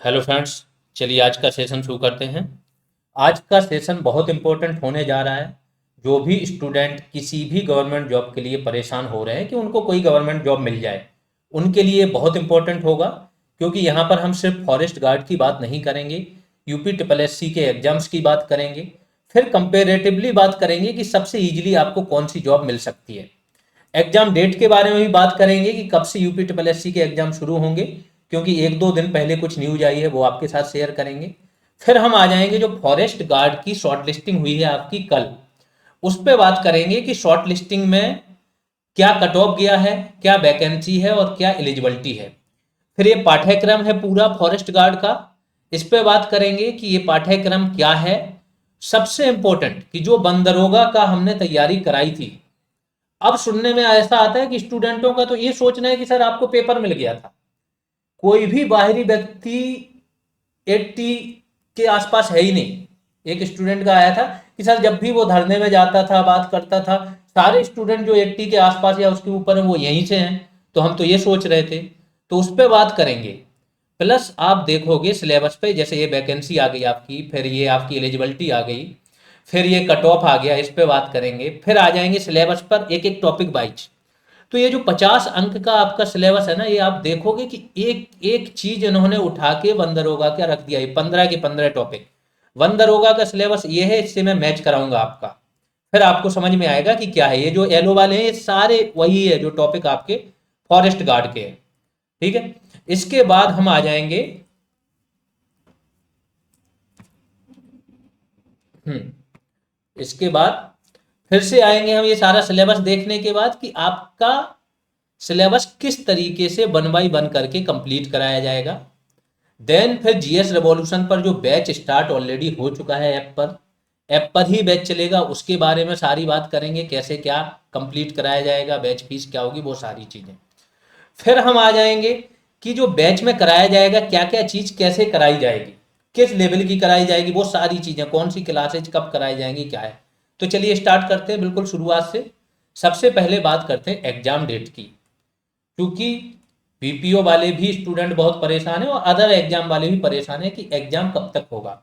Hello friends. चलिए आज का सेशन शुरू करते हैं। आज का सेशन बहुत इम्पोर्टेंट होने जा रहा है। जो भी स्टूडेंट किसी भी गवर्नमेंट जॉब के लिए परेशान हो रहे हैं कि उनको कोई गवर्नमेंट जॉब मिल जाए, उनके लिए बहुत इम्पोर्टेंट होगा। क्योंकि यहाँ पर हम सिर्फ फॉरेस्ट गार्ड की बात नहीं करेंगे, यूपी ट्रिपल एस सी के एग्जाम्स की बात करेंगे। फिर कंपेरेटिवली बात करेंगे कि सबसे ईजिली आपको कौन सी जॉब मिल सकती है। एग्जाम डेट के बारे में भी बात करेंगे कि कब से यूपी ट्रिपल एस सी के एग्जाम शुरू होंगे, क्योंकि एक दो दिन पहले कुछ न्यूज आई है वो आपके साथ शेयर करेंगे। फिर हम आ जाएंगे जो फॉरेस्ट गार्ड की शॉर्ट लिस्टिंग हुई है आपकी कल, उस पर बात करेंगे कि शॉर्ट लिस्टिंग में क्या कट ऑफ गया है, क्या वैकेंसी है और क्या एलिजिबिलिटी है। फिर ये पाठ्यक्रम है पूरा फॉरेस्ट गार्ड का, इस पे बात करेंगे कि ये पाठ्यक्रम क्या है। सबसे इंपॉर्टेंट कि जो बंदरोगा का हमने तैयारी कराई थी, अब सुनने में ऐसा आता है कि स्टूडेंटों का तो ये सोचना है कि सर आपको पेपर मिल गया था। कोई भी बाहरी व्यक्ति 80 के आसपास है ही नहीं। एक स्टूडेंट का आया था कि सर जब भी वो धरने में जाता था बात करता था, सारे स्टूडेंट जो 80 के आसपास या उसके ऊपर है वो यहीं से हैं। तो हम तो ये सोच रहे थे, तो उस पर बात करेंगे। प्लस आप देखोगे सिलेबस पे, जैसे ये वैकेंसी आ गई आपकी, फिर ये आपकी एलिजिबिलिटी आ गई, फिर ये कट ऑफ आ गया, इस पे बात करेंगे। फिर आ जाएंगे सिलेबस पर एक एक टॉपिक वाइज। तो ये जो 50 अंक का आपका सिलेबस है ना, ये आप देखोगे कि एक एक चीज इन्होंने उठा के वन दरोगा का रख दिया। ये 15 के 15 टॉपिक वन दरोगा का सिलेबस ये है, इससे मैं मैच कराऊंगा आपका। फिर आपको समझ में आएगा कि क्या है। ये जो येलो वाले हैं ये सारे वही है जो टॉपिक आपके फॉरेस्ट गार्ड के हैं। ठीक है। इसके बाद हम आ जाएंगे, इसके बाद फिर से आएंगे हम ये सारा सिलेबस देखने के बाद कि आपका सिलेबस किस तरीके से वन बाई वन करके कंप्लीट कराया जाएगा। देन फिर जीएस रेवोल्यूशन पर जो बैच स्टार्ट ऑलरेडी हो चुका है ऐप पर ही बैच चलेगा, उसके बारे में सारी बात करेंगे, कैसे क्या कंप्लीट कराया जाएगा, बैच फीस क्या होगी, वो सारी चीज़ें। फिर हम आ जाएंगे कि जो बैच में कराया जाएगा क्या क्या चीज़ कैसे कराई जाएगी, किस लेवल की कराई जाएगी, वो सारी चीज़ें, कौन सी क्लासेज कब कराई जाएंगी, क्या है। तो चलिए स्टार्ट करते हैं बिल्कुल शुरुआत से। सबसे पहले बात करते हैं एग्जाम डेट की। क्योंकि बीपीओ वाले भी स्टूडेंट बहुत परेशान है और अदर एग्जाम वाले भी परेशान है कि एग्जाम कब तक होगा।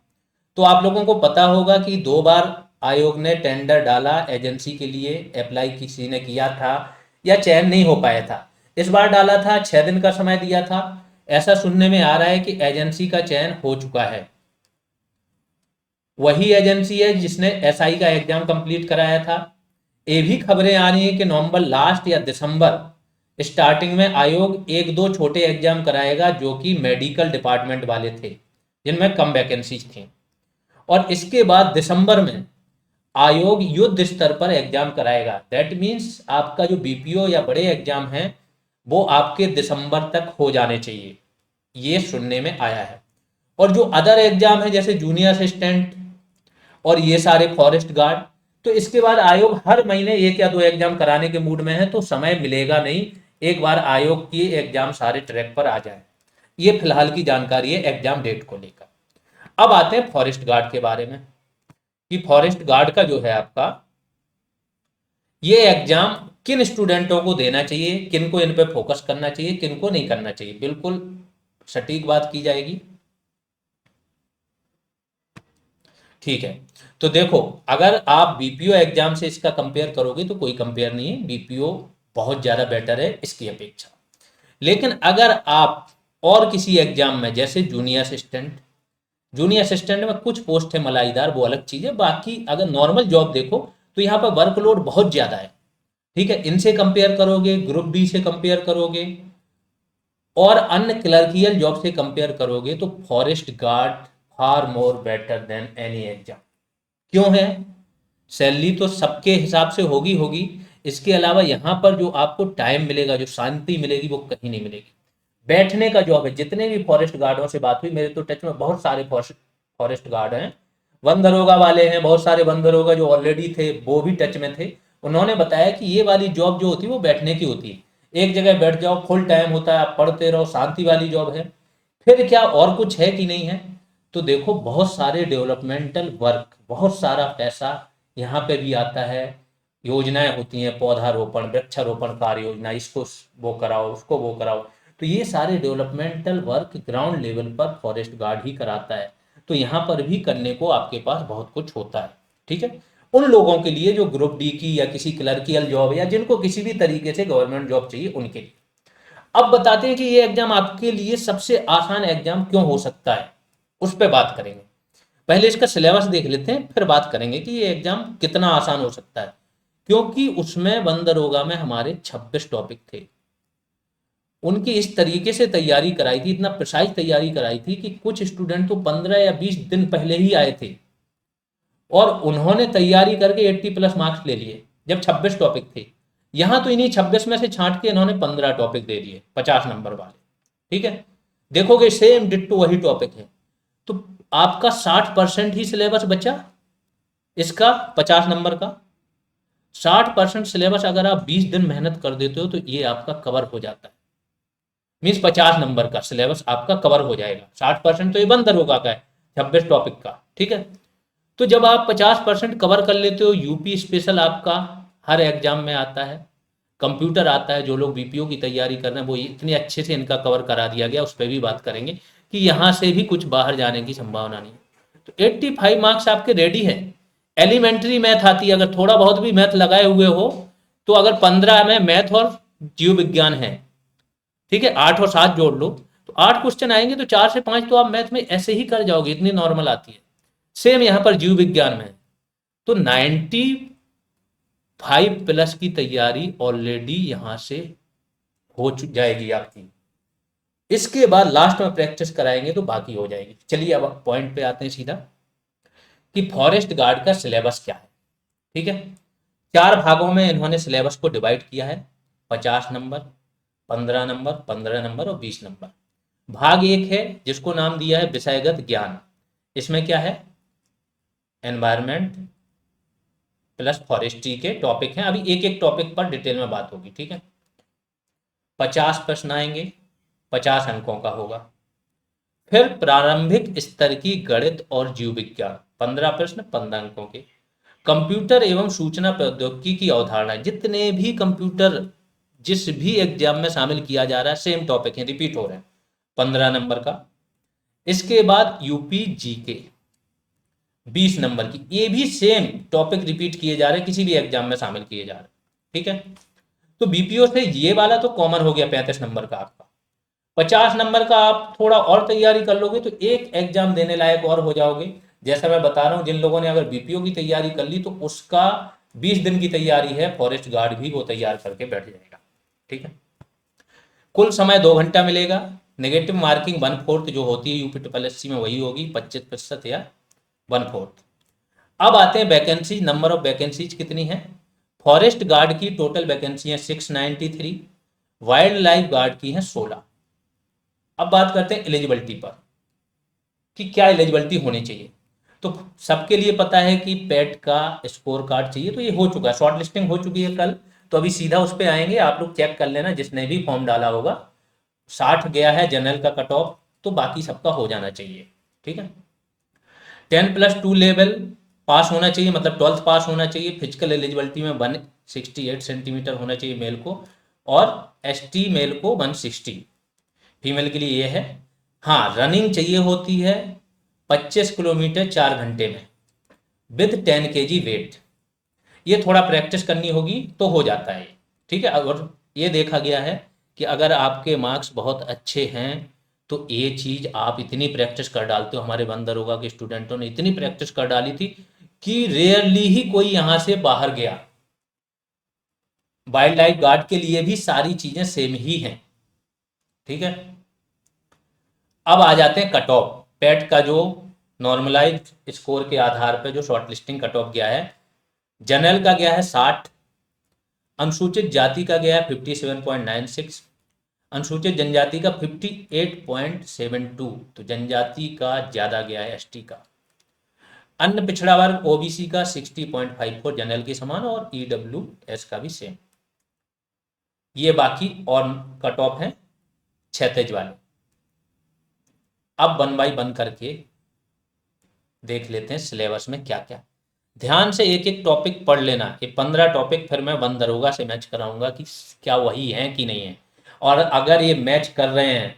तो आप लोगों को पता होगा कि 2 बार आयोग ने टेंडर डाला एजेंसी के लिए, अप्लाई किसी ने किया था या चयन नहीं हो पाया था। इस बार डाला था, 6 दिन का समय दिया था। ऐसा सुनने में आ रहा है कि एजेंसी का चयन हो चुका है। वही एजेंसी है जिसने एसआई का एग्जाम कंप्लीट कराया था। ये भी खबरें आ रही हैं कि नवंबर लास्ट या दिसंबर स्टार्टिंग में आयोग एक दो छोटे एग्जाम कराएगा जो कि मेडिकल डिपार्टमेंट वाले थे, जिनमें कम वैकेंसीज थी। और इसके बाद दिसंबर में आयोग युद्ध स्तर पर एग्जाम कराएगा। दैट मीन्स आपका जो बीपीओ या बड़े एग्जाम हैं वो आपके दिसंबर तक हो जाने चाहिए, ये सुनने में आया है। और जो अदर एग्जाम है जैसे जूनियर असिस्टेंट और ये सारे फॉरेस्ट गार्ड, तो इसके बाद आयोग हर महीने एक या दो एग्जाम कराने के मूड में है, तो समय मिलेगा नहीं एक बार आयोग की एग्जाम सारे ट्रैक पर आ जाए। ये फिलहाल की जानकारी है एग्जाम डेट को लेकर। अब आते हैं फॉरेस्ट गार्ड के बारे में कि फॉरेस्ट गार्ड का जो है आपका ये एग्जाम किन स्टूडेंटों को देना चाहिए, किन को इन पे फोकस करना चाहिए, किन को नहीं करना चाहिए, बिल्कुल सटीक बात की जाएगी। ठीक है। तो देखो, अगर आप बीपीओ एग्जाम से इसका कंपेयर करोगे तो कोई कंपेयर नहीं है, बीपीओ बहुत ज़्यादा बेटर है इसकी अपेक्षा। लेकिन अगर आप और किसी एग्जाम में जैसे जूनियर असिस्टेंट में कुछ पोस्ट है मलाईदार, वो अलग चीज़ है। बाकी अगर नॉर्मल जॉब देखो तो यहाँ पर वर्कलोड बहुत ज़्यादा है। ठीक है, इनसे कंपेयर करोगे, ग्रुप बी से कंपेयर करोगे और अन्य क्लर्कियल जॉब से कंपेयर करोगे तो forest guard far more better than any exam. क्यों है? सैलरी तो सबके हिसाब से होगी होगी, इसके अलावा यहाँ पर जो आपको टाइम मिलेगा, जो शांति मिलेगी, वो कहीं नहीं मिलेगी। बैठने का जॉब है। जितने भी फॉरेस्ट गार्डों से बात हुई, मेरे तो टच में बहुत सारे फॉरेस्ट गार्ड हैं, वन दरोगा वाले हैं, बहुत सारे वन दरोगा जो ऑलरेडी थे वो भी टच में थे। उन्होंने बताया कि ये वाली जॉब जो होती है वो बैठने की होती है, एक जगह बैठ जाओ, फुल टाइम होता है, आप पढ़ते रहो, शांति वाली जॉब है। फिर क्या और कुछ है कि नहीं है? तो देखो, बहुत सारे डेवलपमेंटल वर्क, बहुत सारा पैसा यहाँ पे भी आता है। योजनाएं होती हैं, पौधारोपण, वृक्षारोपण कार्य योजना, इसको वो कराओ, उसको वो कराओ। तो ये सारे डेवलपमेंटल वर्क ग्राउंड लेवल पर फॉरेस्ट गार्ड ही कराता है। तो यहाँ पर भी करने को आपके पास बहुत कुछ होता है। ठीक है, उन लोगों के लिए जो ग्रुप डी की या किसी क्लर्कियल जॉब या जिनको किसी भी तरीके से गवर्नमेंट जॉब चाहिए उनके लिए। अब बताते हैं कि ये एग्जाम आपके लिए सबसे आसान एग्जाम क्यों हो सकता है, उस पर बात करेंगे। पहले इसका सिलेबस देख लेते हैं, फिर बात करेंगे कि ये एग्जाम कितना आसान हो सकता है। क्योंकि उसमें वन दरोगा में हमारे 26 टॉपिक थे, उनकी इस तरीके से तैयारी कराई थी, इतना प्रिसाइज तैयारी कराई थी कि कुछ स्टूडेंट तो 15 या 20 दिन पहले ही आए थे और उन्होंने तैयारी करके 80+ मार्क्स ले लिए जब 26 टॉपिक थे। यहां तो इन्हीं 26 में से छांट के इन्होंने 15 टॉपिक दे दिए 50 नंबर वाले। ठीक है, देखोगे सेम डिट्टो वही टॉपिक है, तो आपका 60% ही सिलेबस बचा इसका 50 नंबर का। 60% सिलेबस अगर आप 20 दिन मेहनत कर देते हो तो ये आपका कवर हो जाता है। मीन्स 50 नंबर का सिलेबस आपका कवर हो जाएगा। 60% तो ये बंद दरोगा का है 26 टॉपिक का। ठीक है, तो जब आप 50% कवर कर लेते हो, यूपी स्पेशल आपका हर एग्जाम में आता है, कंप्यूटर आता है, जो लोग बीपीओ की तैयारी कर रहे हैं वो इतने अच्छे से इनका कवर करा दिया गया, उस पर भी बात करेंगे कि यहाँ से भी कुछ बाहर जाने की संभावना नहीं है। तो 85 मार्क्स आपके रेडी है। एलिमेंट्री मैथ आती है, अगर थोड़ा बहुत भी मैथ लगाए हुए हो तो अगर 15 में मैथ और जीव विज्ञान है, ठीक है, 8 और 7 जोड़ लो तो 8 क्वेश्चन आएंगे, तो 4 से 5 तो आप मैथ में ऐसे ही कर जाओगे, इतनी नॉर्मल आती है। सेम यहाँ पर जीव विज्ञान में, तो 95+ की तैयारी ऑलरेडी यहां से हो जाएगी आपकी। इसके बाद लास्ट में प्रैक्टिस कराएंगे तो बाकी हो जाएगी। चलिए अब पॉइंट पे आते हैं सीधा कि फॉरेस्ट गार्ड का सिलेबस क्या है। ठीक है, 4 भागों में इन्होंने सिलेबस को डिवाइड किया है, 50 नंबर, 15 नंबर, 15 नंबर और 20 नंबर। भाग 1 है जिसको नाम दिया है विषयगत ज्ञान। इसमें क्या है, एनवायरमेंट प्लस फॉरेस्ट्री के टॉपिक हैं। अभी एक एक टॉपिक पर डिटेल में बात होगी। ठीक है, 50 प्रश्न आएंगे, 50 अंकों का होगा। फिर प्रारंभिक स्तर की गणित और जीव विज्ञान, 15 प्रश्न, 15 अंकों के। कंप्यूटर एवं सूचना प्रौद्योगिकी की अवधारणा, जितने भी कंप्यूटर जिस भी एग्जाम में शामिल किया जा रहा है सेम टॉपिक है, रिपीट हो रहे हैं, 15 नंबर का। इसके बाद यूपी जीके 20 नंबर की, ये भी सेम टॉपिक रिपीट किए जा रहे हैं, किसी भी एग्जाम में शामिल किए जा रहे हैं। ठीक है, तो बीपीओ से ये वाला तो कॉमन हो गया 35 नंबर का आपका। 50 नंबर का आप थोड़ा और तैयारी कर लोगे तो एक एग्जाम देने लायक और हो जाओगे। जैसा मैं बता रहा हूं, जिन लोगों ने अगर बीपीओ की तैयारी कर ली तो उसका 20 दिन की तैयारी है, फॉरेस्ट गार्ड भी वो तैयार करके बैठ जाएगा। ठीक है, कुल समय 2 घंटा मिलेगा। नेगेटिव मार्किंग 1/4 जो होती है यूपी ट्रिपल एससी में वही होगी, 25% या 1/4। अब आते हैं वैकेंसी, नंबर ऑफ वैकेंसीज कितनी है। फॉरेस्ट गार्ड की टोटल वैकेंसी है 693, वाइल्ड लाइफ गार्ड की है 16। अब बात करते हैं एलिजिबिलिटी पर कि क्या एलिजिबिलिटी होनी चाहिए। तो सबके लिए पता है कि पेट का स्कोर कार्ड चाहिए, तो ये हो चुका है, शॉर्ट लिस्टिंग हो चुकी है कल, तो अभी सीधा उस पर आएंगे। आप लोग चेक कर लेना जिसने भी फॉर्म डाला होगा, 60 गया है जनरल का कट ऑफ, तो बाकी सबका हो जाना चाहिए। ठीक है, 10+2 लेवल पास होना चाहिए, मतलब 12th पास होना चाहिए। फिजिकल एलिजिबिलिटी में 168 सेंटीमीटर होना चाहिए मेल को, और एसटी मेल को 160, फीमेल के लिए ये है। हाँ, रनिंग चाहिए होती है 25 किलोमीटर 4 घंटे में विद 10 kg वेट। ये थोड़ा प्रैक्टिस करनी होगी तो हो जाता है। ठीक है, और ये देखा गया है कि अगर आपके मार्क्स बहुत अच्छे हैं तो ये चीज़ आप इतनी प्रैक्टिस कर डालते हो। हमारे वन दरोगा के स्टूडेंटों ने इतनी प्रैक्टिस कर डाली थी कि रेयरली ही कोई यहाँ से बाहर गया। वाइल्ड लाइफ गार्ड के लिए भी सारी चीज़ें सेम ही हैं। ठीक है, अब आ जाते हैं कट ऑफ। पेट का जो नॉर्मलाइज स्कोर के आधार पर जो शॉर्ट लिस्टिंग कट ऑफ गया है, जनरल का गया है 60, अनुसूचित जाति का गया है 57.96, अनुसूचित जनजाति का 58.72, तो जनजाति का ज़्यादा गया है एसटी का। अन्य पिछड़ा वर्ग ओबीसी का 60.54 जनरल के समान, और ईडब्ल्यूएस का भी सेम। ये बाकी और कट ऑफ हैं क्षैतिज वाले। अब 1 बाय 1 करके देख लेते हैं सिलेबस में क्या क्या। ध्यान से एक एक टॉपिक पढ़ लेना, ये 15 टॉपिक फिर मैं वन दरोगा से मैच कराऊंगा कि क्या वही है कि नहीं है। और अगर ये मैच कर रहे हैं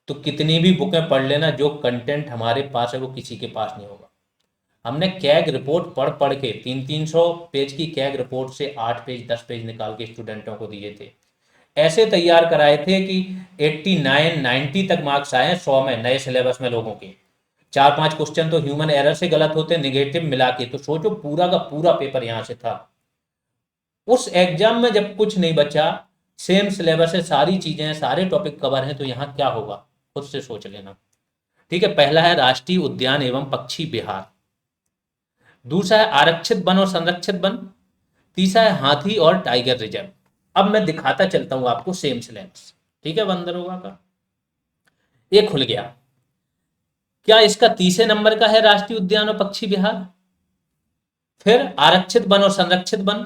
तो कितनी भी बुकें पढ़ लेना, जो कंटेंट हमारे पास है वो किसी के पास नहीं होगा। हमने कैग रिपोर्ट पढ़ पढ़ के 300 पेज की कैग रिपोर्ट से 8 पेज 10 पेज निकाल के स्टूडेंटों को दिए थे। ऐसे तैयार कराए थे कि 89 90 तक मार्क्स आए 100 में, नए सिलेबस में लोगों के। 4-5 क्वेश्चन तो ह्यूमन एरर से गलत होते, निगेटिव मिला के, तो सोचो पूरा का पूरा पेपर यहाँ से था। उस एग्जाम में जब कुछ नहीं बचा, सेम सिलेबस है, सारी चीजें, सारे टॉपिक कवर हैं, तो यहाँ क्या होगा खुद से सोच लेना। ठीक है, पहला है राष्ट्रीय उद्यान एवं पक्षी विहार, दूसरा है आरक्षित वन और संरक्षित वन, तीसरा है हाथी और टाइगर रिजर्व। अब मैं दिखाता चलता हूं आपको सेम सिलेबस। ठीक है, बंदरोगा का ये खुल गया। क्या इसका तीसरे नंबर का है राष्ट्रीय उद्यान और पक्षी विहार, फिर आरक्षित वन और संरक्षित वन,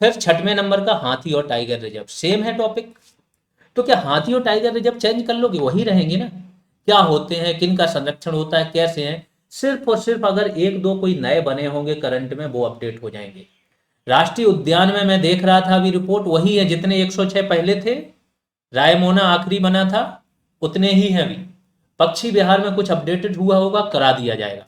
फिर छठवें नंबर का हाथी और टाइगर रिजर्व। सेम है टॉपिक, तो क्या हाथी और टाइगर रिजर्व चेंज कर लोगे? वही रहेंगे ना। क्या होते हैं, किन का संरक्षण होता है, कैसे हैं, सिर्फ और सिर्फ अगर एक दो कोई नए बने होंगे करंट में, वो अपडेट हो जाएंगे। राष्ट्रीय उद्यान में मैं देख रहा था अभी रिपोर्ट, वही है जितने 106 पहले थे, रायमोना आखिरी बना था, उतने ही हैं अभी। पक्षी विहार में कुछ अपडेटेड हुआ होगा, करा दिया जाएगा।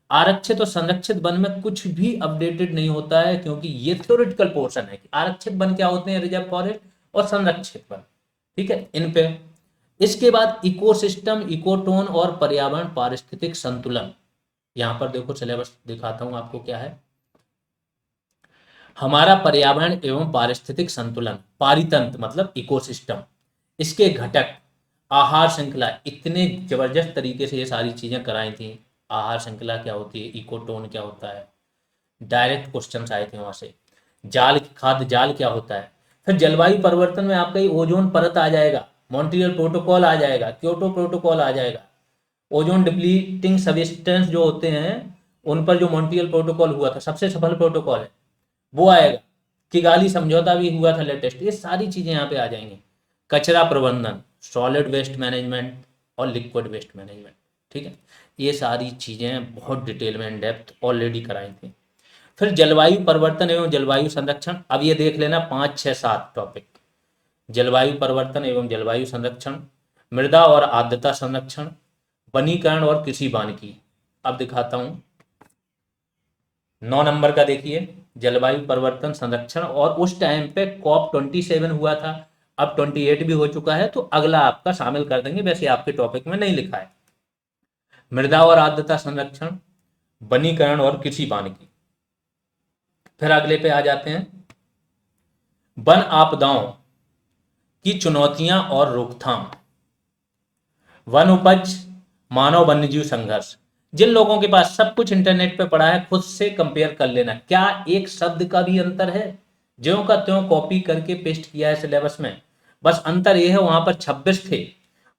आरक्षित और संरक्षित वन में कुछ भी अपडेटेड नहीं होता है, क्योंकि ये थ्योरेटिकल पोर्शन है कि आरक्षित वन क्या होते हैं, रिजर्व फॉरेस्ट, और संरक्षित वन। ठीक है, इन पे। इसके बाद इकोसिस्टम, इकोटोन और पर्यावरण पारिस्थितिक संतुलन। यहां पर देखो सिलेबस दिखाता हूं आपको क्या है। हमारा पर्यावरण एवं पारिस्थितिक संतुलन, पारितंत्र मतलब इकोसिस्टम, इसके घटक, आहार श्रृंखला, इतने जबरदस्त तरीके से ये सारी चीजें कराई थी। आहार श्रृंखला क्या होती है, इकोटोन क्या होता है, डायरेक्ट क्वेश्चन आए थे वहां से। जाल, खाद्य जाल क्या होता है। फिर जलवायु परिवर्तन में आपका ये ओजोन परत आ जाएगा, मॉन्ट्रियल प्रोटोकॉल आ जाएगा, क्योटो प्रोटोकॉल आ जाएगा। ओजोन डिप्लीटिंग सब्सटेंस जो होते हैं उन पर जो मॉन्ट्रियल प्रोटोकॉल हुआ था, सबसे सफल प्रोटोकॉल है, वो आएगा। किगाली समझौता भी हुआ था लेटेस्ट, ये सारी चीजें यहाँ पे आ जाएंगी। कचरा प्रबंधन, सॉलिड वेस्ट मैनेजमेंट और लिक्विड वेस्ट मैनेजमेंट। ठीक है, ये सारी चीजें बहुत डिटेल में इन डेप्थ ऑलरेडी कराई थी। फिर जलवायु परिवर्तन एवं जलवायु संरक्षण, अब ये देख लेना 5 6 7 टॉपिक। जलवायु परिवर्तन एवं जलवायु संरक्षण, मृदा और आर्द्रता संरक्षण, वनीकरण और कृषि वानिकी। अब दिखाता हूं 9 नंबर का, देखिए जलवायु परिवर्तन संरक्षण, और उस टाइम पे COP27 हुआ था, अब 28 भी हो चुका है, तो अगला आपका शामिल कर देंगे, वैसे आपके टॉपिक में नहीं लिखा है। मृदा और आर्द्रता संरक्षण, वनीकरण और कृषि वानिकी। फिर अगले पे आ जाते हैं वन आपदाओं की चुनौतियां और रोकथाम, वन उपज, मानव वन्यजीव संघर्ष। जिन लोगों के पास सब कुछ इंटरनेट पे पड़ा है, खुद से कंपेयर कर लेना, क्या एक शब्द का भी अंतर है। ज्यों का त्यों कॉपी करके पेस्ट किया है सिलेबस में, बस अंतर यह है वहां पर 26 थे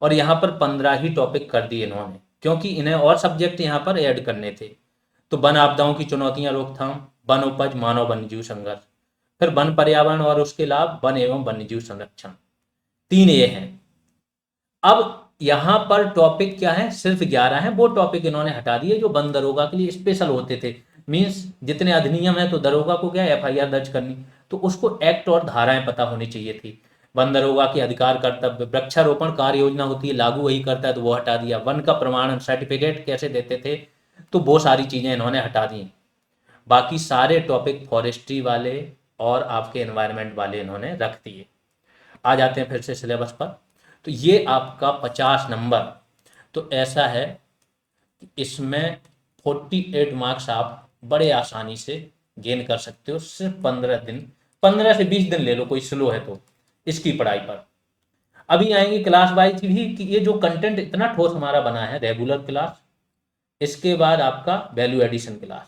और यहाँ पर 15 ही टॉपिक कर दिए इन्होंने, क्योंकि इन्हें और सब्जेक्ट यहाँ पर ऐड करने थे। तो वन आपदाओं की चुनौतियां रोकथाम, वन उपज, मानव वन्यजीव संघर्ष, फिर वन पर्यावरण और उसके लाभ, वन एवं वन्यजीव संरक्षण, 3 ये हैं। अब यहां पर टॉपिक क्या है, सिर्फ 11 है, वो टॉपिक इन्होंने हटा दिए जो वन दरोगा के लिए स्पेशल होते थे। मींस जितने अधिनियम है, तो दरोगा को क्या FIR दर्ज करनी, तो उसको एक्ट और धाराएं पता होनी चाहिए थी। वन दरोगा के अधिकार, कर्तव्य, वृक्षारोपण कार्य योजना होती है, लागू वही करता है, तो वो हटा दिया। वन का प्रमाणन सर्टिफिकेट कैसे देते थे, तो वो सारी चीजें इन्होंने हटा दी। बाकी सारे टॉपिक फॉरेस्ट्री वाले और आपके एनवायरनमेंट वाले इन्होंने रख दिए। आ जाते हैं फिर से सिलेबस पर। तो ये आपका 50 नंबर, तो ऐसा है कि इसमें 48 मार्क्स आप बड़े आसानी से गेन कर सकते हो, सिर्फ 15 दिन, 15 से 20 दिन ले लो कोई स्लो है तो इसकी पढ़ाई पर। अभी आएंगे क्लास वाइज भी, कि ये जो कंटेंट इतना ठोस हमारा बना है, रेगुलर क्लास, इसके बाद आपका वैल्यू एडिशन क्लास,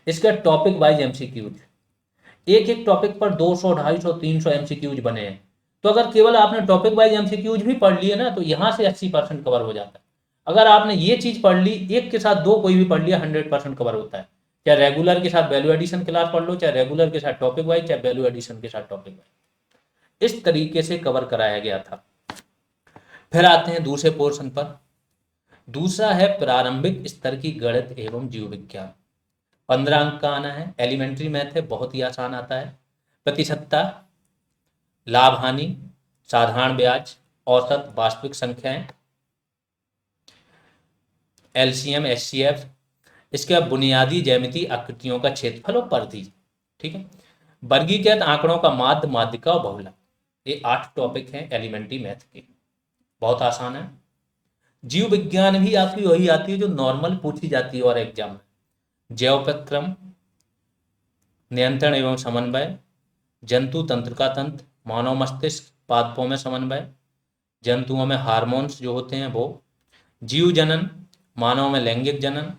इसका टॉपिक वाइज MCQज, एक एक टॉपिक पर 200 250 300 MCQज बने हैं। तो अगर केवल आपने टॉपिक वाइज MCQज भी पढ़ लिए ना, तो यहां से 80% कवर हो जाता है। अगर आपने ये चीज पढ़ ली, एक के साथ दो कोई भी पढ़ लिया, 100% कवर होता है। चाहे रेगुलर के साथ वैल्यू एडिशन क्लास पढ़ लो, चाहे रेगुलर के साथ टॉपिक वाइज, चाहे वैल्यू एडिशन के साथ टॉपिक वाइज, इस तरीके से कवर कराया गया था। फिर आते हैं दूसरे पोर्शन पर। दूसरा है प्रारंभिक स्तर की गणित एवं जीव विज्ञान, 15 अंक का आना है। एलिमेंट्री मैथ है, बहुत ही आसान आता है। प्रतिशतता, लाभ हानि, साधारण ब्याज, औसत, वास्तविक संख्याएं, एलसीएम, एचसीएफ, इसके बाद बुनियादी ज्यामितीय आकृतियों का क्षेत्रफल और परिधि। ठीक है। वर्गीकृत आंकड़ों का माध्य, माध्यिका और बहुलक। ये 8 टॉपिक हैं एलिमेंट्री मैथ के, बहुत आसान है। जीव विज्ञान भी आपकी वही आती है जो नॉर्मल पूछी जाती है और एग्जाम में। जैवोपक्रम, नियंत्रण एवं समन्वय, जंतु तंत्र का तंत्र, मानव मस्तिष्क, पादपों में समन्वय, जंतुओं में हार्मोन्स जो होते हैं वो, जीव जनन, मानव में लैंगिक जनन,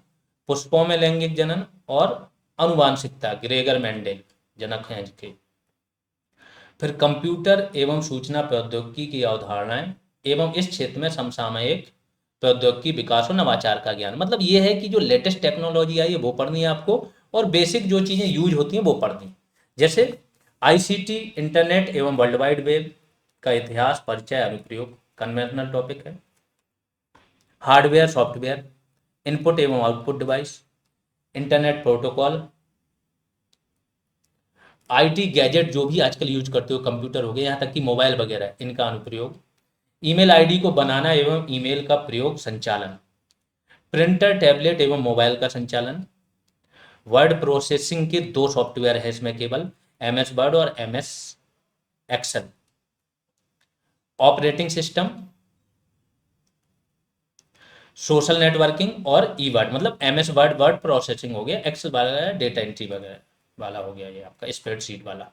पुष्पों में लैंगिक जनन और अनुवांशिकता, ग्रेगर मेंडेल जनक हैं इसके। फिर कंप्यूटर एवं सूचना प्रौद्योगिकी की अवधारणाएं एवं इस क्षेत्र में समसामयिक प्रौद्योगिकी विकास और नवाचार का ज्ञान। मतलब ये है कि जो लेटेस्ट टेक्नोलॉजी आई है वो पढ़नी है आपको, और बेसिक जो चीज़ें यूज होती हैं वो पढ़नी है। जैसे आईसीटी, इंटरनेट एवं वर्ल्ड वाइड वेब का इतिहास, परिचय, अनुप्रयोग, कन्वेंशनल टॉपिक है। हार्डवेयर, सॉफ्टवेयर, इनपुट एवं output device, internet protocol, IT gadget जो भी आजकल यूज करते हो, कंप्यूटर हो गए, यहाँ तक कि मोबाइल वगैरह, इनका अनुप्रयोग, ईमेल आईडी को बनाना एवं ईमेल का प्रयोग, संचालन, प्रिंटर, टैबलेट एवं मोबाइल का संचालन, वर्ड प्रोसेसिंग के 2 सॉफ्टवेयर है इसमें केवल, एमएस वर्ड और MS Excel, operating system, social networking और ई वर्ड, मतलब एमएस वर्ड वर्ड प्रोसेसिंग हो गया, एक्सेल वाला डेटा एंट्री वगैरह वाला हो गया, ये आपका स्प्रेडशीट वाला,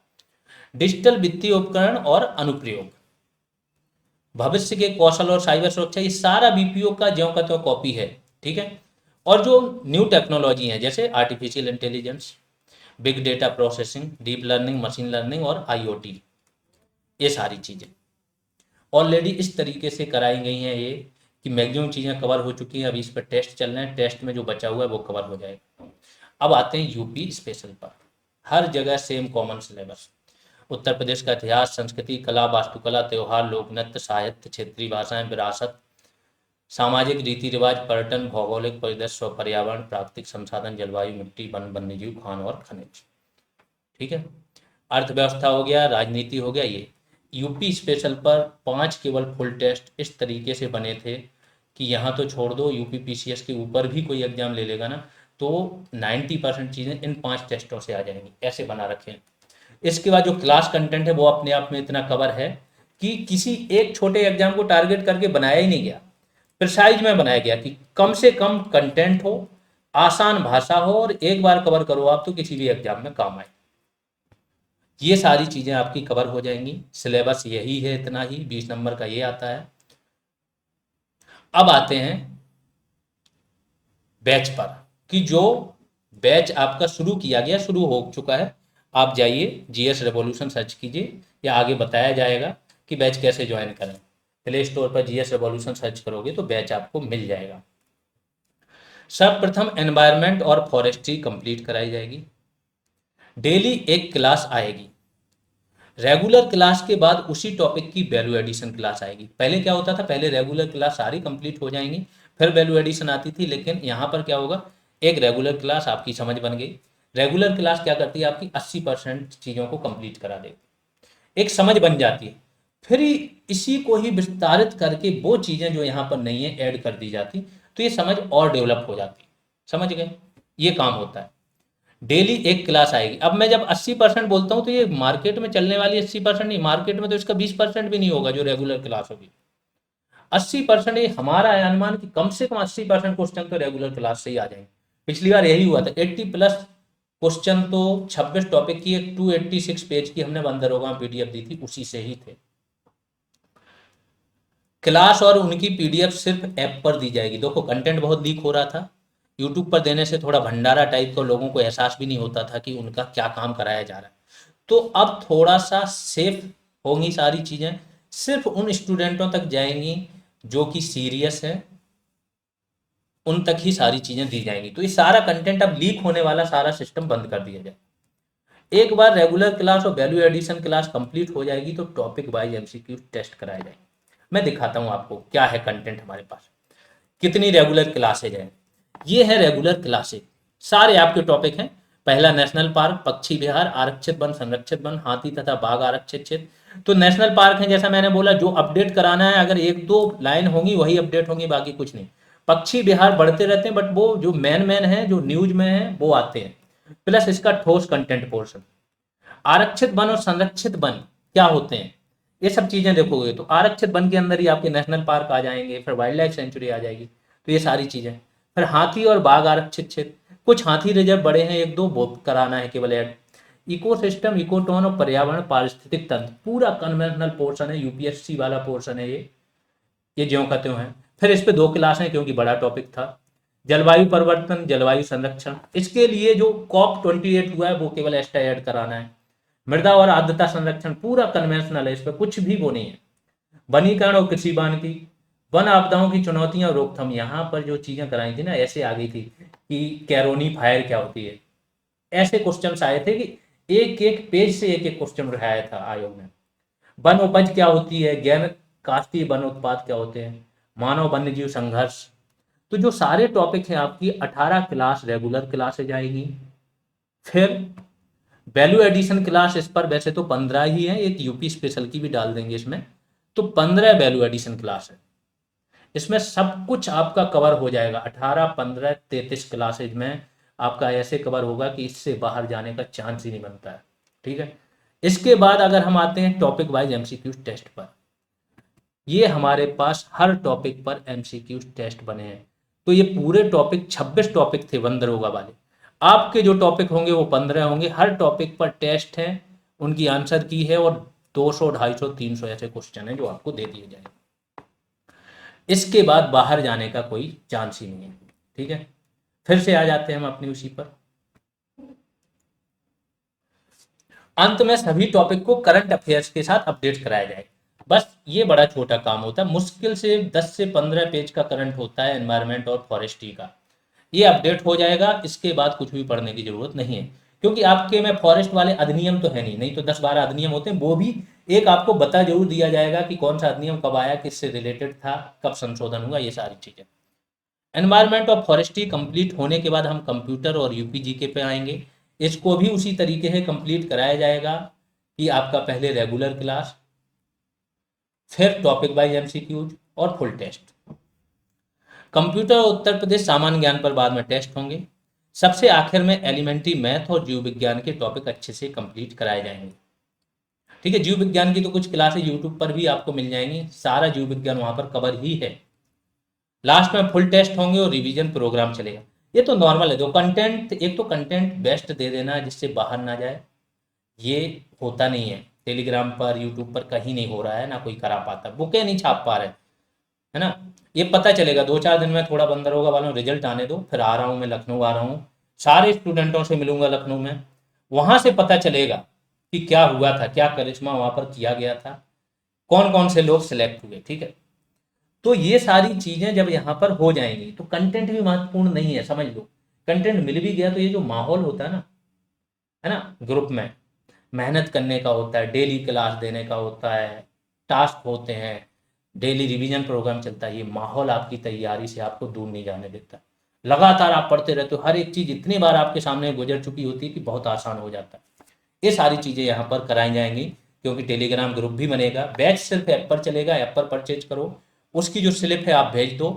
डिजिटल वित्तीय उपकरण और अनुप्रयोग, भविष्य के कौशल और साइबर सुरक्षा, ये सारा बीपीओ का ज्यों का त्यों कॉपी है। ठीक है। और जो न्यू टेक्नोलॉजी है जैसे artificial intelligence, big data processing, deep learning, machine learning और आईओटी, ये सारी चीज़ें ऑलरेडी इस तरीके से कराई गई हैं ये कि मैक्सिमम चीज़ें कवर हो चुकी हैं। अभी इस पर टेस्ट चल रहे हैं, टेस्ट में जो बचा हुआ है वो कवर हो जाएगा। अब आते हैं यूपी स्पेशल पर। हर जगह same common syllabus. Uttar Pradesh का इतिहास, संस्कृति, कला, वास्तुकला, त्यौहार, लोक नृत्य, साहित्य, क्षेत्रीय भाषाएं, विरासत, सामाजिक रीति रिवाज, पर्यटन, भौगोलिक परिदृश्य और पर्यावरण, प्राकृतिक संसाधन, जलवायु, मिट्टी, वन, वन्यजीव, खान और खनिज। ठीक है। अर्थव्यवस्था हो गया, राजनीति हो गया। ये यूपी स्पेशल पर 5 केवल फुल टेस्ट इस तरीके से बने थे कि यहाँ तो छोड़ दो, यूपी पीसीएस के ऊपर भी कोई एग्जाम ले लेगा ना तो 90% चीज़ें इन 5 टेस्टों से आ जाएंगी, ऐसे बना रखे हैं। इसके बाद जो क्लास कंटेंट है वो अपने आप में इतना कवर है कि किसी एक छोटे एग्जाम को टारगेट करके बनाया ही नहीं गया, प्रिसाइज में बनाया गया कि कम से कम कंटेंट हो, आसान भाषा हो और एक बार कवर करो आप तो किसी भी एग्जाम में काम आए। ये सारी चीज़ें आपकी कवर हो जाएंगी। सिलेबस यही है, इतना ही, 20 नंबर का ये आता है। अब आते हैं बैच पर कि जो बैच आपका शुरू किया गया, शुरू हो चुका है। आप जाइए जीएस रेवोल्यूशन सर्च कीजिए या आगे बताया जाएगा कि बैच कैसे ज्वाइन करें। प्ले स्टोर पर जीएस रेवोल्यूशन सर्च करोगे तो बैच आपको मिल जाएगा। सर्वप्रथम एनवायरनमेंट और फॉरेस्ट्री कंप्लीट कराई जाएगी। डेली एक क्लास आएगी। रेगुलर क्लास के बाद उसी टॉपिक की वैल्यू एडिशन क्लास आएगी। पहले क्या होता था, पहले रेगुलर क्लास सारी कंप्लीट हो जाएंगी फिर वैल्यू एडिशन आती थी, लेकिन यहाँ पर क्या होगा, एक रेगुलर क्लास आपकी समझ बन गई। रेगुलर क्लास क्या करती है, आपकी 80% चीज़ों को कंप्लीट करा देगी, एक समझ बन जाती है। फिर इसी को ही विस्तारित करके वो चीज़ें जो यहाँ पर नहीं है ऐड कर दी जाती, तो ये समझ और डेवलप हो जाती। समझ गए, ये काम होता है। डेली एक क्लास आएगी। अब मैं जब 80% बोलता हूँ तो ये मार्केट में चलने वाली 80% नहीं, मार्केट में तो इसका 20% भी नहीं होगा जो रेगुलर क्लास होगी। 80% ये हमारा है अनुमान कि कम से कम 80% क्वेश्चन तो रेगुलर क्लास से ही आ जाएंगे। पिछली बार यही हुआ था, 80+ क्वेश्चन तो 26 टॉपिक की एक 286 पेज की हमने बंदरोगा पीडीएफ दी थी, उसी से ही थे। क्लास और उनकी पीडीएफ सिर्फ ऐप पर दी जाएगी। देखो कंटेंट बहुत लीक हो रहा था, यूट्यूब पर देने से थोड़ा भंडारा टाइप का लोगों को एहसास भी नहीं होता था कि उनका क्या काम कराया जा रहा है। तो अब थोड़ा सा सेफ होंगी सारी चीज़ें, सिर्फ उन स्टूडेंटों तक जाएंगी जो कि सीरियस है, उन तक ही सारी चीज़ें दी जाएंगी। तो ये सारा कंटेंट अब लीक होने वाला सारा सिस्टम बंद कर दिया जाए। एक बार रेगुलर क्लास और वैल्यू एडिशन क्लास कंप्लीट हो जाएगी तो टॉपिक वाइज एमसीक्यू टेस्ट कराए जाएंगे। मैं दिखाता हूँ आपको क्या है कंटेंट हमारे पास, कितनी रेगुलर क्लासेज हैं। ये है रेगुलर क्लासेज, सारे आपके टॉपिक हैं। पहला नेशनल पार्क, पक्षी विहार, आरक्षित वन, संरक्षित वन, हाथी तथा बाघ आरक्षित क्षेत्र, तो नेशनल पार्क है, जैसा मैंने बोला, जो अपडेट कराना है, अगर एक दो लाइन होंगी वही अपडेट होंगी, बाकी कुछ नहीं। पक्षी विहार बढ़ते रहते हैं, बट वो जो मेन मेन है, जो न्यूज में है, वो आते हैं। प्लस इसका ठोस कंटेंट पोर्शन। आरक्षित वन और संरक्षित वन क्या होते हैं, ये सब चीजें देखोगे तो आरक्षित वन के अंदर ही आपके नेशनल पार्क आ जाएंगे, फिर वाइल्ड लाइफ सेंचुरी आ जाएगी, तो ये सारी चीजें। फिर हाथी और बाघ आरक्षित क्षेत्र, कुछ हाथी रिजर्व बड़े हैं, एक दो वो कराना है केवल ऐड। इकोसिस्टम, इकोटोन और पर्यावरण पारिस्थितिक तंत्र पूरा कन्वेंशनल पोर्शन है, यूपीएससी वाला पोर्शन है ये ज्यों का त्यों है। फिर इस पे 2 क्लास हैं क्योंकि बड़ा टॉपिक था। जलवायु परिवर्तन, जलवायु संरक्षण, इसके लिए जो COP28 हुआ है वो केवल एक्स्ट्रा ऐड कराना है। मृदा और आर्द्रता संरक्षण पूरा कन्वेंशनल है, इस पर कुछ भी वो नहीं है। वनीकरण और कृषि वानिकी, वन आपदाओं की चुनौतियां और रोकथाम, यहाँ पर जो चीजें कराई थी ना, ऐसे आ गई थी कि कैरोनी फायर क्या होती है, ऐसे क्वेश्चन आए थे कि एक एक पेज से एक एक क्वेश्चन उठाया था आयोग ने। वन उपज क्या होती है, गैर काष्ठीय वन उत्पाद क्या होते हैं, मानव वन्य जीव संघर्ष। तो जो सारे टॉपिक हैं आपकी 18 क्लास रेगुलर क्लास जाएगी। फिर वैल्यू एडिशन क्लास, इस पर वैसे तो 15 ही है, एक यूपी स्पेशल की भी डाल देंगे इसमें, तो 15 वैल्यू एडिशन क्लास है। इसमें सब कुछ आपका कवर हो जाएगा, 18, 15, 33 क्लासेज में आपका ऐसे कवर होगा कि इससे बाहर जाने का चांस ही नहीं बनता है। ठीक है। इसके बाद अगर हम आते हैं टॉपिक वाइज एमसीक्यू टेस्ट पर, ये हमारे पास हर टॉपिक पर एमसीक्यू टेस्ट बने हैं। तो ये पूरे टॉपिक 26 टॉपिक थे वन दरोगा वाले, आपके जो टॉपिक होंगे वो 15 होंगे। हर टॉपिक पर टेस्ट है, उनकी आंसर की है, और 200, 250, 300 ऐसे क्वेश्चन हैं जो आपको दे दिए जाएंगे। इसके बाद बाहर जाने का कोई चांस ही नहीं है। ठीक है। फिर से आ जाते हैं हम अपनी उसी पर। अंत में सभी टॉपिक को करंट अफेयर्स के साथ अपडेट कराया जाए, बस ये बड़ा छोटा काम होता है। मुश्किल से 10 से 15 पेज का करंट होता है एनवायरनमेंट और फॉरेस्ट्री का, ये अपडेट हो जाएगा। इसके बाद कुछ भी पढ़ने की जरूरत नहीं है, क्योंकि आपके में फॉरेस्ट वाले अधिनियम तो है नहीं, नहीं तो 10-12 अधिनियम होते हैं, वो भी एक आपको बता जरूर दिया जाएगा कि कौन सा अधिनियम कब आया, किससे रिलेटेड था, कब संशोधन हुआ, ये सारी चीजें। एनवायरनमेंट और फॉरेस्ट्री कंप्लीट होने के बाद हम कंप्यूटर और यूपीजीके पे आएंगे। इसको भी उसी तरीके से कंप्लीट कराया जाएगा कि आपका पहले रेगुलर क्लास, फिर टॉपिक वाइज एमसीक्यूज और फुल टेस्ट। कंप्यूटर और उत्तर प्रदेश सामान्य ज्ञान पर बाद में टेस्ट होंगे। सबसे आखिर में एलिमेंट्री मैथ और जीव विज्ञान के टॉपिक अच्छे से कंप्लीट कराए जाएंगे। ठीक है। जीव विज्ञान की तो कुछ क्लासेज यूट्यूब पर भी आपको मिल जाएंगी, सारा जीव विज्ञान वहां पर कवर ही है। लास्ट में फुल टेस्ट होंगे और रिवीजन प्रोग्राम चलेगा। ये तो नॉर्मल है, जो कंटेंट, एक तो कंटेंट बेस्ट दे देना जिससे बाहर ना जाए, ये होता नहीं है। टेलीग्राम पर, यूट्यूब पर कहीं नहीं हो रहा है, ना कोई करा पाता, बुकें नहीं छाप पा रहे, है ना। ये पता चलेगा 2-4 दिन में, थोड़ा बंदर होगा वालों, रिजल्ट आने दो, फिर आ रहा हूँ मैं लखनऊ, आ रहा हूँ, सारे स्टूडेंटों से मिलूंगा लखनऊ में, वहां से पता चलेगा कि क्या हुआ था, क्या करिश्मा वहां पर किया गया था, कौन कौन से लोग सिलेक्ट हुए। ठीक है। तो ये सारी चीजें जब यहाँ पर हो जाएंगी तो कंटेंट भी महत्वपूर्ण नहीं है, समझ लो। कंटेंट मिल भी गया तो ये जो माहौल होता है ना, ग्रुप में मेहनत करने का होता है, डेली क्लास देने का होता है, टास्क होते हैं, डेली रिवीजन प्रोग्राम चलता है, ये माहौल आपकी तैयारी से आपको दूर नहीं जाने देता। लगातार आप पढ़ते रहते हो, हर एक चीज इतनी बार आपके सामने गुजर चुकी होती है कि बहुत आसान हो जाता है। ये सारी चीजें यहाँ पर कराई जाएंगी, क्योंकि टेलीग्राम ग्रुप भी बनेगा, बैच सिर्फ ऐप पर चलेगा, ऐप पर परचेज करो, उसकी जो स्लिप है आप भेज दो,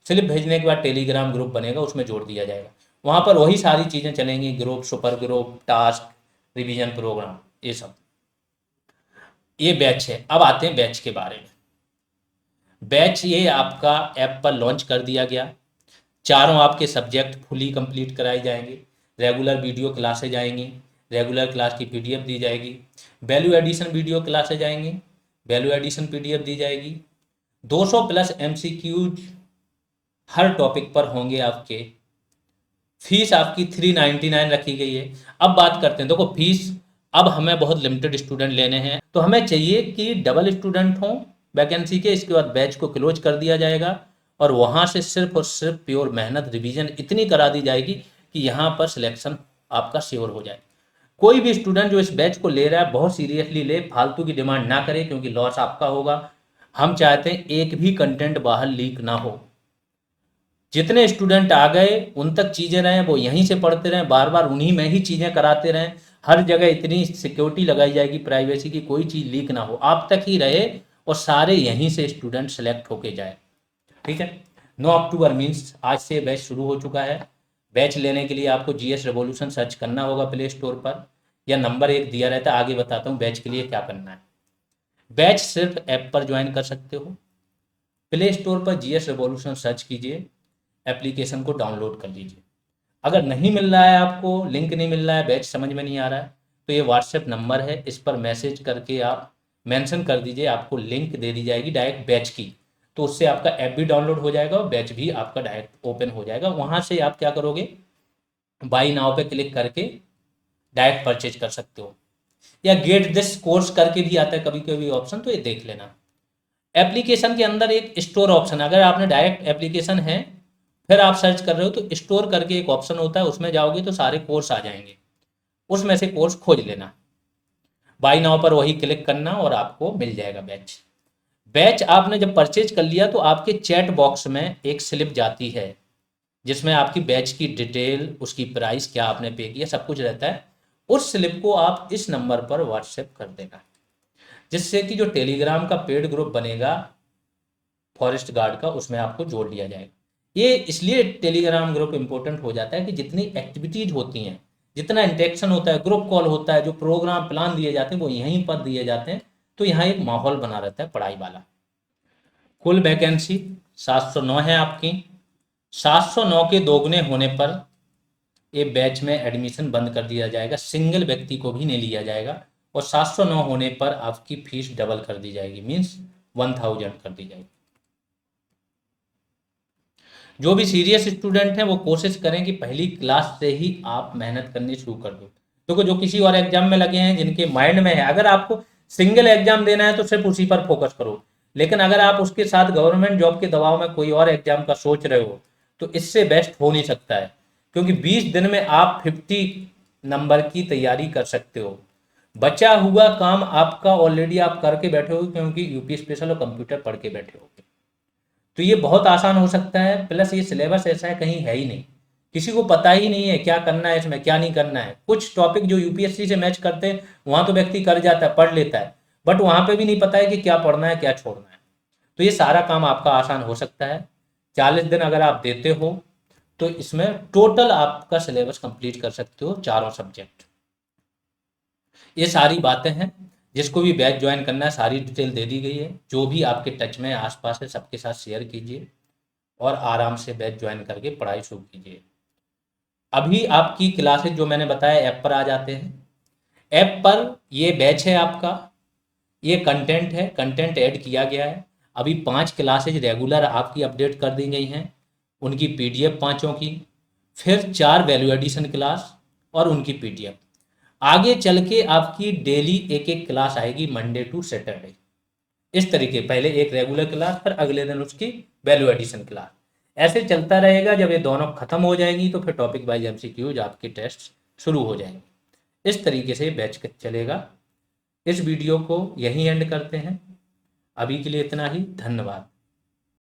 स्लिप भेजने के बाद टेलीग्राम ग्रुप बनेगा, उसमें जोड़ दिया जाएगा, वहां पर वही सारी चीजें चलेंगी, group, super group, task, revision programme, ये सब। ये बैच है। अब आते हैं बैच के बारे में। बैच ये आपका ऐप पर लॉन्च कर दिया गया, चारों आपके सब्जेक्ट फुली कंप्लीट कराए जाएंगे, रेगुलर वीडियो क्लासेज आएंगी, रेगुलर क्लास की पीडीएफ दी जाएगी, वैल्यू एडिशन वीडियो क्लासेज आएंगी, वैल्यू एडिशन पीडीएफ दी जाएगी, 200 प्लस एमसीक्यूज हर टॉपिक पर होंगे आपके। फीस आपकी 399 रखी गई है। अब बात करते हैं, देखो फीस, अब हमें बहुत लिमिटेड स्टूडेंट लेने हैं, तो हमें चाहिए कि डबल स्टूडेंट हों वैकेंसी के, इसके बाद बैच को क्लोज कर दिया जाएगा, और वहां से सिर्फ और सिर्फ प्योर मेहनत, रिवीजन इतनी करा दी जाएगी कि यहाँ पर सिलेक्शन आपका श्योर हो जाए। कोई भी स्टूडेंट जो इस बैच को ले रहा है बहुत सीरियसली ले, फालतू की डिमांड ना करे, क्योंकि लॉस आपका होगा। हम चाहते हैं एक भी कंटेंट बाहर लीक ना हो, जितने स्टूडेंट आ गए उन तक चीज़ें रहें, वो यहीं से पढ़ते रहें, बार बार उन्हीं में ही चीज़ें कराते रहें। हर जगह इतनी सिक्योरिटी लगाई जाएगी प्राइवेसी की, कोई चीज़ लीक ना हो, आप तक ही रहे और सारे यहीं से स्टूडेंट सेलेक्ट होके जाए। ठीक है। 9 अक्टूबर मीन्स आज से बैच शुरू हो चुका है। बैच लेने के लिए आपको जीएस रेवोल्यूशन सर्च करना होगा प्ले स्टोर पर, या नंबर एक दिया रहता है, आगे बताता हूँ बैच के लिए क्या करना है। बैच सिर्फ ऐप पर ज्वाइन कर सकते हो। प्ले स्टोर पर जीएस रेवोल्यूशन सर्च कीजिए, एप्लीकेशन को डाउनलोड कर लीजिए। अगर नहीं मिल रहा है, आपको लिंक नहीं मिल रहा है, बैच समझ में नहीं आ रहा है, तो ये व्हाट्सएप नंबर है, इस पर मैसेज करके आप मेंशन कर दीजिए, आपको लिंक दे दी जाएगी डायरेक्ट बैच की। तो उससे आपका ऐप भी डाउनलोड हो जाएगा और बैच भी आपका डायरेक्ट ओपन हो जाएगा। वहाँ से आप क्या करोगे, बाई नाउ पे क्लिक करके डायरेक्ट परचेज कर सकते हो, या गेट दिस कोर्स करके भी आता है कभी कभी ऑप्शन, तो ये देख लेना। एप्लीकेशन के अंदर एक स्टोर ऑप्शन, अगर आपने डायरेक्ट एप्लीकेशन है फिर आप सर्च कर रहे हो तो स्टोर करके एक ऑप्शन होता है, उसमें जाओगे तो सारे कोर्स आ जाएंगे, उसमें से कोर्स खोज लेना। बाई नाउ पर वही क्लिक करना और आपको मिल जाएगा बैच। बैच आपने जब परचेज कर लिया तो आपके चैट बॉक्स में एक स्लिप जाती है जिसमें आपकी बैच की डिटेल, उसकी प्राइस, क्या आपने पे किया, सब कुछ रहता है। उस स्लिप को आप इस नंबर पर व्हाट्सएप कर देना, जिससे कि जो टेलीग्राम का पेड ग्रुप बनेगा फॉरेस्ट गार्ड का, उसमें आपको जोड़ लिया जाएगा। ये इसलिए टेलीग्राम ग्रुप इंपॉर्टेंट हो जाता है कि जितनी एक्टिविटीज होती हैं, जितना इंटरेक्शन होता है, ग्रुप कॉल होता है, जो प्रोग्राम प्लान दिए जाते हैं वो यहीं पर दिए जाते हैं, तो यहाँ एक माहौल बना रहता है पढ़ाई वाला। कुल वैकेंसी 709 है आपकी। 709 के दोगुने होने पर ये बैच में एडमिशन बंद कर दिया जाएगा, सिंगल व्यक्ति को भी नहीं लिया जाएगा, और 709 होने पर आपकी फीस डबल कर दी जाएगी, मीन्स 1000 कर दी जाएगी। जो भी सीरियस स्टूडेंट हैं वो कोशिश करें कि पहली क्लास से ही आप मेहनत करनी शुरू कर दो, क्योंकि जो किसी और एग्जाम में लगे हैं, जिनके माइंड में है, अगर आपको सिंगल एग्जाम देना है तो सिर्फ उसी पर फोकस करो, लेकिन अगर आप उसके साथ गवर्नमेंट जॉब के दबाव में कोई और एग्जाम का सोच रहे हो तो इससे बेस्ट हो नहीं सकता है, क्योंकि 20 दिन में आप 50 नंबर की तैयारी कर सकते हो। बचा हुआ काम आपका ऑलरेडी आप करके बैठे हो, क्योंकि यूपी स्पेशल और कंप्यूटर पढ़ के बैठे हो, तो ये बहुत आसान हो सकता है। प्लस ये सिलेबस ऐसा है कहीं है ही नहीं, किसी को पता ही नहीं है क्या करना है इसमें, क्या नहीं करना है। कुछ टॉपिक जो यूपीएससी से मैच करते हैं वहाँ तो व्यक्ति कर जाता है, पढ़ लेता है, बट वहाँ पे भी नहीं पता है कि क्या पढ़ना है क्या छोड़ना है। तो ये सारा काम आपका आसान हो सकता है। 40 दिन अगर आप देते हो तो इसमें टोटल आपका सिलेबस कंप्लीट कर सकते हो, चारों सब्जेक्ट। ये सारी बातें हैं, जिसको भी बैच ज्वाइन करना है सारी डिटेल दे दी गई है, जो भी आपके टच में आसपास है सबके साथ शेयर कीजिए और आराम से बैच ज्वाइन करके पढ़ाई शुरू कीजिए। अभी आपकी क्लासेस जो मैंने बताया ऐप पर आ जाते हैं, ऐप पर ये बैच है आपका, ये कंटेंट है, कंटेंट ऐड किया गया है। अभी 5 क्लासेज रेगुलर आपकी अपडेट कर दी गई हैं, उनकी पीडीएफ पाँचों की, फिर 4 वैल्यू एडिशन क्लास और उनकी पीडीएफ। आगे चल के आपकी डेली एक एक क्लास आएगी, मंडे टू सैटरडे। इस तरीके, पहले एक रेगुलर क्लास, फिर अगले दिन उसकी वैल्यू एडिशन क्लास, ऐसे चलता रहेगा। जब ये दोनों खत्म हो जाएंगी तो फिर टॉपिक वाइज एमसीक्यूज आपके टेस्ट शुरू हो जाएंगे। इस तरीके से बैच चलेगा। इस वीडियो को यहीं एंड करते हैं, अभी के लिए इतना ही, धन्यवाद।